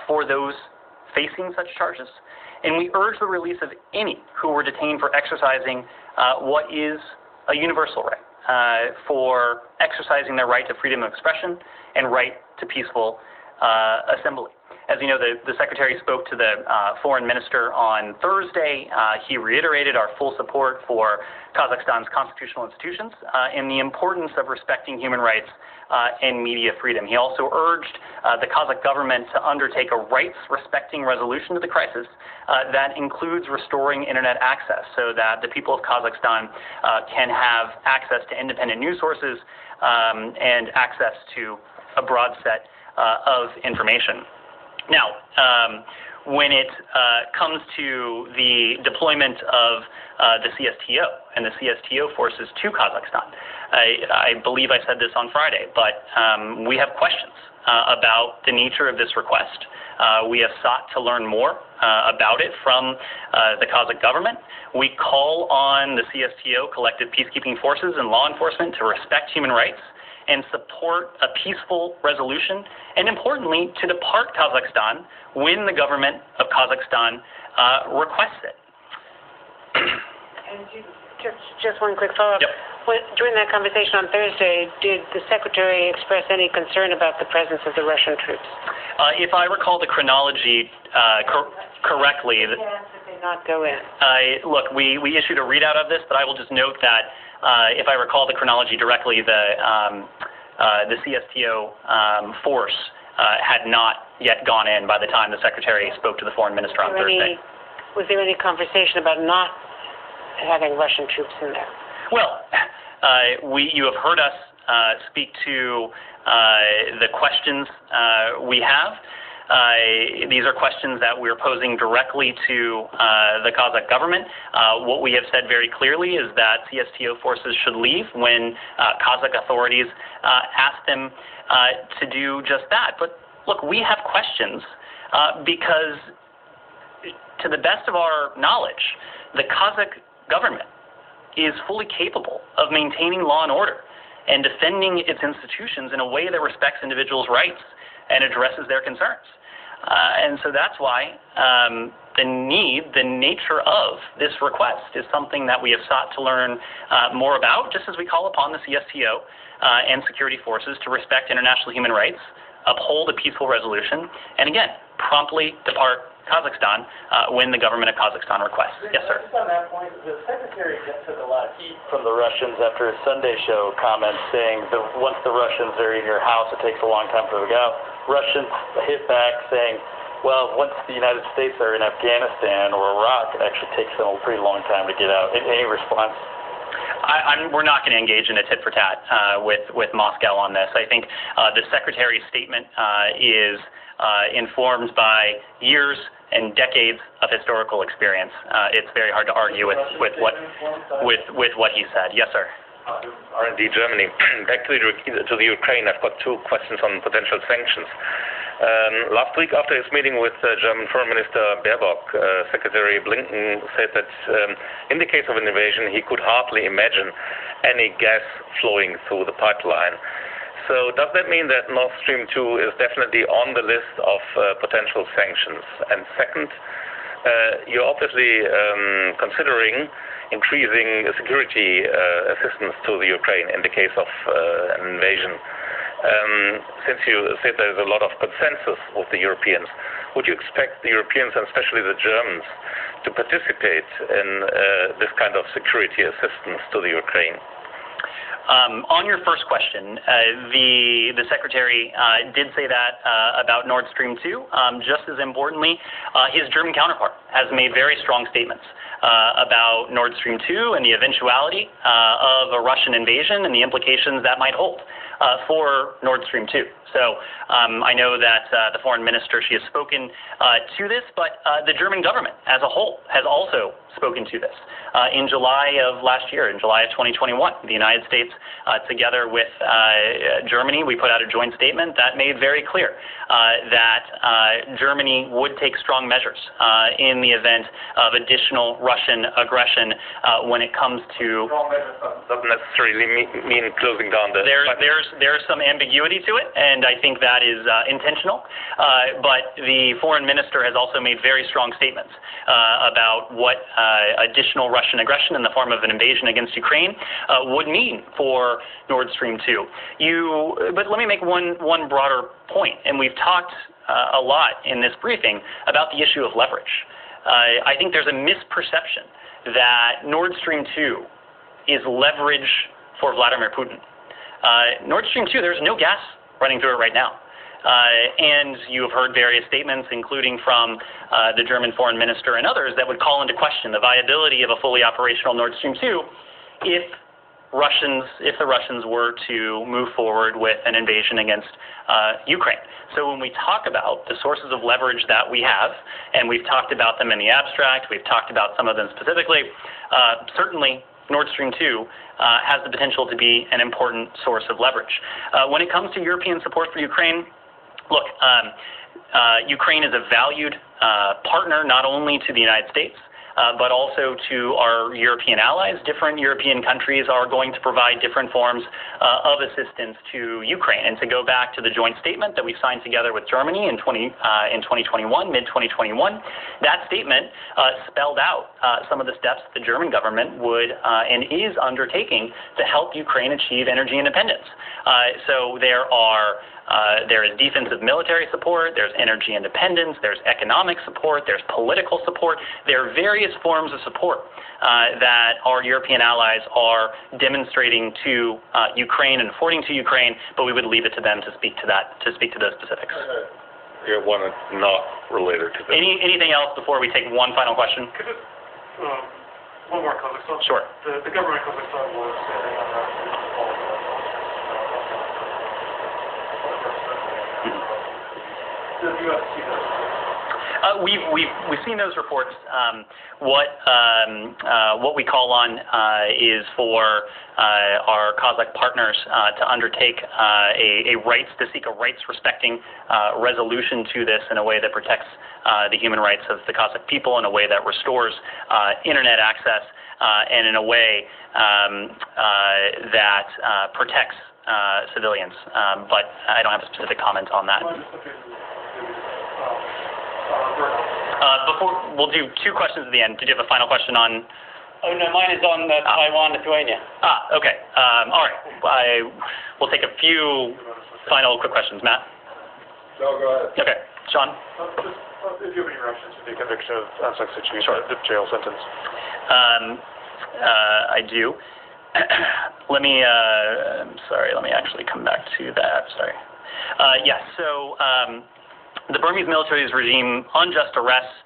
for those facing such charges. And we urge the release of any who were detained for exercising what is a universal right, for exercising their right to freedom of expression and right to peaceful assembly. As you know, the Secretary spoke to the Foreign Minister on Thursday. He reiterated our full support for Kazakhstan's constitutional institutions and the importance of respecting human rights and media freedom. He also urged the Kazakh government to undertake a rights-respecting resolution to the crisis that includes restoring internet access so that the people of Kazakhstan can have access to independent news sources and access to a broad set of information. Now, when it comes to the deployment of the CSTO and the CSTO forces to Kazakhstan, I believe I said this on Friday, but we have questions about the nature of this request. We have sought to learn more about it from the Kazakh government. We call on the CSTO, collective peacekeeping forces, and law enforcement to respect human rights and support a peaceful resolution, and importantly, to depart Kazakhstan when the government of Kazakhstan requests it. And just one quick follow-up. Yep. During that conversation on Thursday, did the Secretary express any concern about the presence of the Russian troops? If I recall the chronology correctly... Did they not go in? Look, we issued a readout of this, but I will just note that if I recall the chronology directly, the CSTO force had not yet gone in by the time the Secretary spoke to the Foreign Minister on Thursday. Was there any conversation about not having Russian troops in there? Well, you have heard us speak to the questions we have. These are questions that we're posing directly to the Kazakh government. What we have said very clearly is that CSTO forces should leave when Kazakh authorities ask them to do just that. But look, we have questions because, to the best of our knowledge, the Kazakh government is fully capable of maintaining law and order and defending its institutions in a way that respects individuals' rights and addresses their concerns. And so that's why the nature of this request is something that we have sought to learn more about, just as we call upon the CSTO and security forces to respect international human rights, uphold a peaceful resolution, and again, promptly depart Kazakhstan when the government of Kazakhstan requests. Yes, sir. Just on that point, the Secretary took a lot of heat from the Russians after his Sunday show comments saying that once the Russians are in your house, it takes a long time for them to go. Russians hit back saying, well, once the United States are in Afghanistan or Iraq, it actually takes them a pretty long time to get out. Any response? We're not going to engage in a tit-for-tat with Moscow on this. I think the Secretary's statement is informed by years and decades of historical experience. It's very hard to argue with what he said. Yes, sir. R&D Germany. Back to the Ukraine, I've got two questions on potential sanctions. Last week, after his meeting with German Foreign Minister Baerbock, Secretary Blinken said that in the case of an invasion, he could hardly imagine any gas flowing through the pipeline. So does that mean that Nord Stream 2 is definitely on the list of potential sanctions? And second, you're obviously considering increasing security assistance to the Ukraine in the case of an invasion. Since you said there's a lot of consensus with the Europeans, would you expect the Europeans, and especially the Germans, to participate in this kind of security assistance to the Ukraine? On your first question, the Secretary did say that about Nord Stream 2. Just as importantly, his German counterpart has made very strong statements about Nord Stream 2 and the eventuality of a Russian invasion and the implications that might hold for Nord Stream 2. So I know that the foreign minister, she has spoken to this, but the German government as a whole has also spoken to this. In July of last year, in July of 2021, the United States, together with Germany, we put out a joint statement that made very clear that Germany would take strong measures in the event of additional Russian aggression when it comes to... Strong measures doesn't necessarily mean closing down the... There's some ambiguity to it, and I think that is intentional. But the foreign minister has also made very strong statements about what additional Russian aggression in the form of an invasion against Ukraine would mean for Nord Stream 2. But let me make one broader point, and we've talked a lot in this briefing about the issue of leverage. I think there's a misperception that Nord Stream 2 is leverage for Vladimir Putin. Nord Stream 2, there's no gas running through it right now. And you have heard various statements, including from the German foreign minister and others, that would call into question the viability of a fully operational Nord Stream 2 if the Russians were to move forward with an invasion against Ukraine. So when we talk about the sources of leverage that we have, and we've talked about them in the abstract, we've talked about some of them specifically, certainly Nord Stream 2 has the potential to be an important source of leverage. When it comes to European support for Ukraine, look, Ukraine is a valued partner not only to the United States, but also to our European allies. Different European countries are going to provide different forms of assistance to Ukraine. And to go back to the joint statement that we signed together with Germany in 2021, mid-2021, that statement spelled out some of the steps the German government would and is undertaking to help Ukraine achieve energy independence. So there is defensive military support, there's energy independence, there's economic support, there's political support. There are various forms of support that our European allies are demonstrating to Ukraine and affording to Ukraine, but we would leave it to them to speak to those specifics. One not related to that. Anything else before we take one final question? Could it, one more Kazakhstan. Sure. The government of Kazakhstan was saying Does the U.S. see those? We've seen those reports. What we call on is for our Kazakh partners to undertake to seek a rights-respecting resolution to this in a way that protects the human rights of the Kazakh people, in a way that restores internet access, and in a way that protects civilians. But I don't have a specific comment on that. We'll do two questions at the end. Did you have a final question on? Oh, no, mine is on Taiwan, Lithuania. Okay. All right. We'll take a few final quick questions. Matt? No, go ahead. Okay. Sean? If you have any reactions to the conviction of Aung San Suu Kyi, the jail sentence. I do. Let me actually come back to that. Sorry. Yes, so the Burmese military's regime unjust arrests,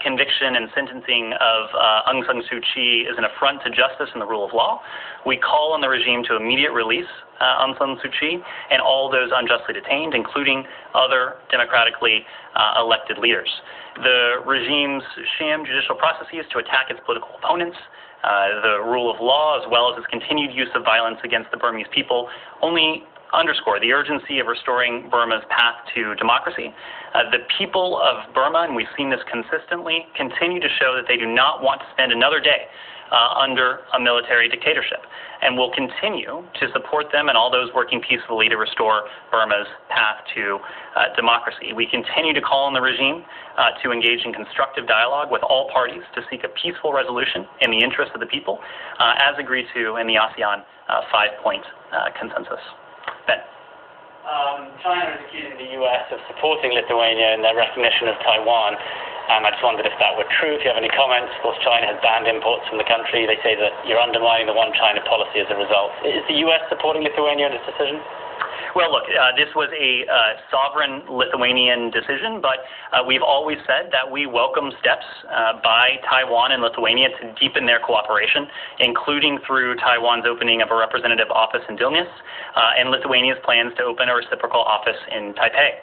conviction and sentencing of Aung San Suu Kyi is an affront to justice and the rule of law. We call on the regime to immediate release Aung San Suu Kyi and all those unjustly detained, including other democratically elected leaders. The regime's sham judicial processes to attack its political opponents, the rule of law, as well as its continued use of violence against the Burmese people, only underscore the urgency of restoring Burma's path to democracy. The people of Burma, and we've seen this consistently, continue to show that they do not want to spend another day under a military dictatorship, and will continue to support them and all those working peacefully to restore Burma's path to democracy. We continue to call on the regime to engage in constructive dialogue with all parties to seek a peaceful resolution in the interest of the people, as agreed to in the ASEAN 5-point consensus. Ben? China is accusing the U.S. of supporting Lithuania in their recognition of Taiwan. I just wondered if that were true, if you have any comments. Of course, China has banned imports from the country. They say that you're undermining the One China policy as a result. Is the U.S. supporting Lithuania in this decision? Well, look, this was a sovereign Lithuanian decision, but we've always said that we welcome steps by Taiwan and Lithuania to deepen their cooperation, including through Taiwan's opening of a representative office in Vilnius and Lithuania's plans to open a reciprocal office in Taipei.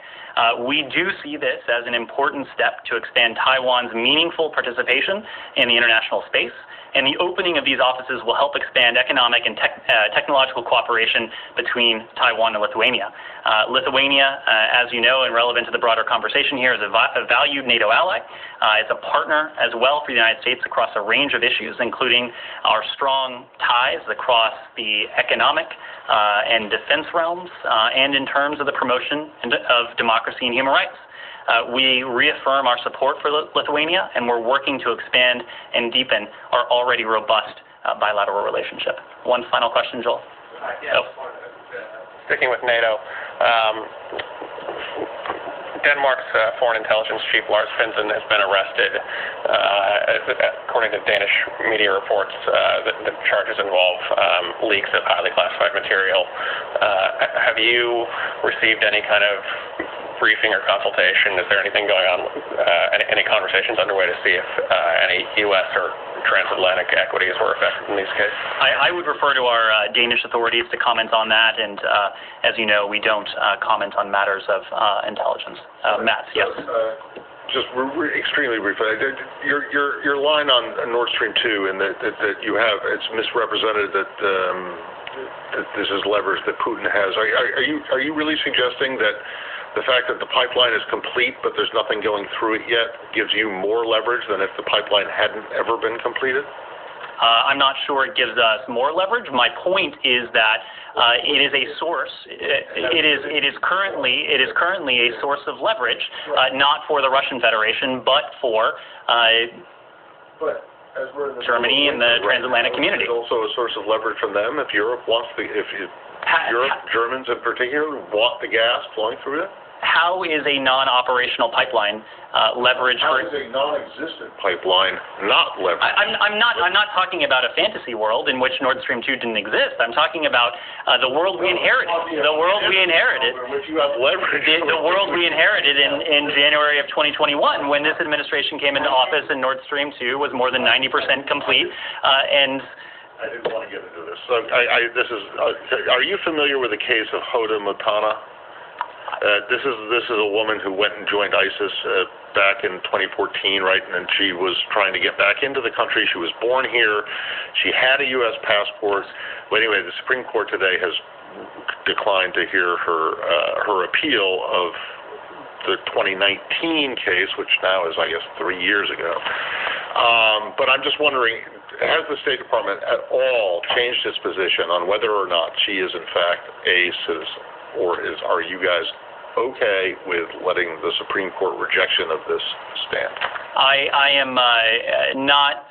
We do see this as an important step to expand Taiwan's meaningful participation in the international space, and the opening of these offices will help expand economic and technological cooperation between Taiwan and Lithuania. Lithuania, as you know, and relevant to the broader conversation here, is a valued NATO ally. It's a partner as well for the United States across a range of issues, including our strong ties across the economic and defense realms, and in terms of the promotion of democracy and human rights. We reaffirm our support for Lithuania, and we're working to expand and deepen our already robust bilateral relationship. One final question, Joel? Sticking with NATO, Denmark's foreign intelligence chief, Lars Finsen, has been arrested. According to Danish media reports, the charges involve leaks of highly classified material. Have you received any kind of briefing or consultation? Is there anything going on, any conversations underway to see if any U.S. or transatlantic equities were affected in these cases? I would refer to our Danish authorities to comment on that, and as you know, we don't comment on matters of intelligence. Matt, yes? Just extremely briefly, your line on Nord Stream 2 and that you have, it's misrepresented that this is leverage that Putin has. Are you really suggesting that the fact that the pipeline is complete but there's nothing going through it yet gives you more leverage than if the pipeline hadn't ever been completed? I'm not sure it gives us more leverage. My point is that it is a source. It is currently a source of leverage, not for the Russian Federation, but for Germany and the transatlantic community. It's also a source of leverage from them if Europe wants Germans in particular want the gas flowing through it? How is a non-operational pipeline leverage? How is a non-existent pipeline not leverage? I'm not talking about a fantasy world in which Nord Stream 2 didn't exist. I'm talking about the world we inherited. The world we inherited. Which you have leverage. The world we inherited in January of 2021, when this administration came into office and Nord Stream 2 was more than 90% complete, and I didn't want to get into this. So are you familiar with the case of Hoda Motana? This is a woman who went and joined ISIS back in 2014, right? And then she was trying to get back into the country. She was born here. She had a U.S. passport. But anyway, the Supreme Court today has declined to hear her appeal of the 2019 case, which now is, I guess, 3 years ago. But I'm just wondering, has the State Department at all changed its position on whether or not she is in fact a citizen, or are you guys okay with letting the Supreme Court rejection of this stand? I am not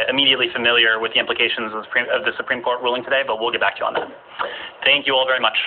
immediately familiar with the implications of the Supreme Court ruling today, but we'll get back to you on that. Thank you all very much.